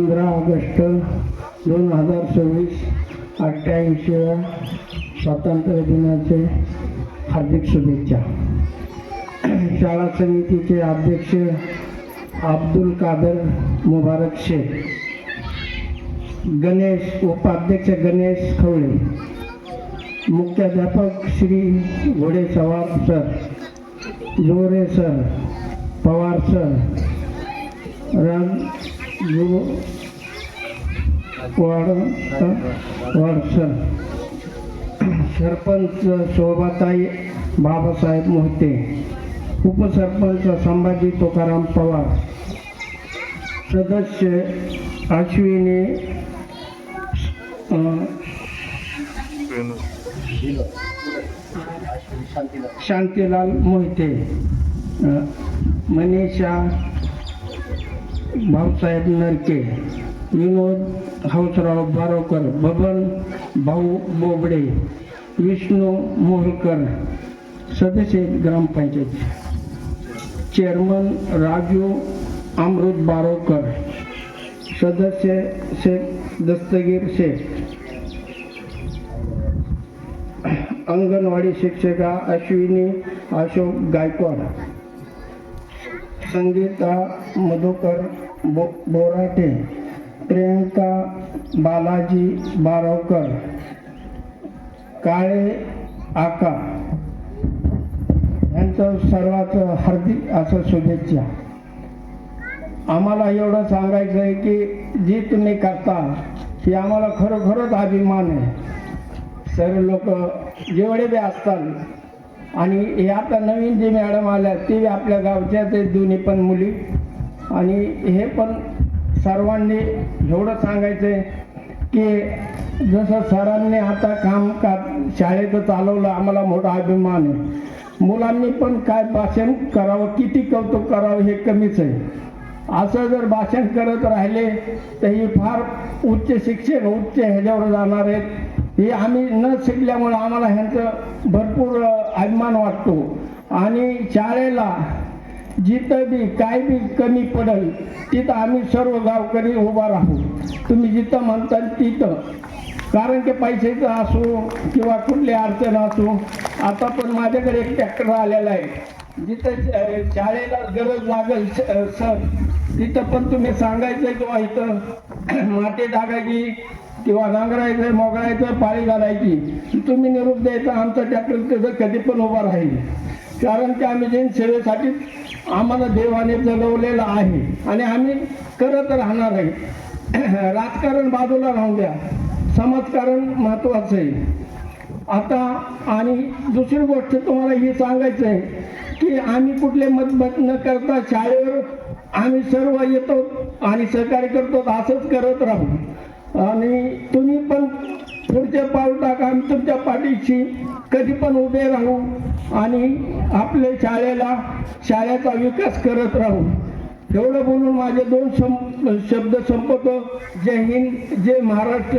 15 August 2026 88व्या स्वातंत्र्य दिनाचे हार्दिक शुभेच्छा. शाळा समितीचे अध्यक्ष अब्दुल कादर मुबारक शेख, उपाध्यक्ष गणेश खवळे, मुख्याध्यापक श्री घोडे सवार सर, जोरे सर, पवार सर, वाड सर, सरपंच शोभाताई बाबासाहेब मोहिते, उपसरपंच संभाजी तुकाराम पवार, सदस्य अश्विनी शांतीलाल मोहिते, मनीषा भाऊसाहेब नरके, विनोद हंसराव बारोकर, बबन भाऊ बोबडे, विष्णू मोहलकर, सदस्य ग्रामपंचायत, चेअरमन राजू अमृत बारोकर, सदस्य शेख दस्तगीर शेख, अंगणवाडी शिक्षिका अश्विनी अशोक गायकवाड, संगीता मधुकर बोराटे, प्रियंका बालाजी बारोकर, काळे आका यांचं सर्वांचं हार्दिक असं शुभेच्छा. आम्हाला एवढं सांगायचं आहे की जी तुम्ही करता ही आम्हाला खरोखरच अभिमान आहे. सर्व लोक जेवढे बी असतात आणि हे आता नवीन जे मॅडम आल्या ते आपल्या गावच्या ते दोन्ही पण मुली, आणि हे पण सर्वांनी एवढं सांगायचं आहे की जसं सरांनी आता कामकाज शाळेचं चालवलं आम्हाला मोठा अभिमान आहे. मुलांनी पण काय भाषण करावं, किती कौतुक करावं हे कमीच आहे. असं जर भाषण करत राहिले तर ही फार उच्च शिक्षण उच्च ह्याच्यावर जाणार आहेत. हे आम्ही न शिकल्यामुळं आम्हाला ह्यांचं भरपूर अभिमान वाटतो. आणि शाळेला जिथं बी काय बी कमी पडेल तिथं आम्ही सर्व गावकरी उभा राहू. तुम्ही जिथं म्हणताल तिथं, कारण की पैशाचं असो किंवा कुठली अडचण असो. आता पण माझ्याकडे एक ट्रॅक्टर आलेला आहे, जिथं शाळेला गरज लागेल सर तिथं पण तुम्ही सांगायचं किंवा इथं माती टाकायची किंवा नांगरायचं मोगरायचं पाळी घालायची, तुम्ही निरोप द्यायचा. आमचा ट्रॅक्टर तिथं कधी पण उभा राहील, कारण की आम्ही जैन सेवेसाठी आम्हाला देवाने जगवलेलं आहे आणि आम्ही करत राहणार आहे. राजकारण बाजूला राहून द्या, समाजकारण महत्त्वाचं आहे आता. आणि दुसरी गोष्ट तुम्हाला ही सांगायचं आहे की आम्ही कुठले मतभेद न करता शाळेवर आम्ही सर्व येतो आणि सहकार्य करतो. असंच करत राहू आणि तुम्ही पण पुढचे पाऊल टाका. आम्ही तुमच्या पाठीशी कधी पण उभे राहू आणि आपल्या शाळेचा विकास करत राहू. एवढं बोलून माझे दोन शब्द संपवतो. जय हिंद, जय महाराष्ट्र.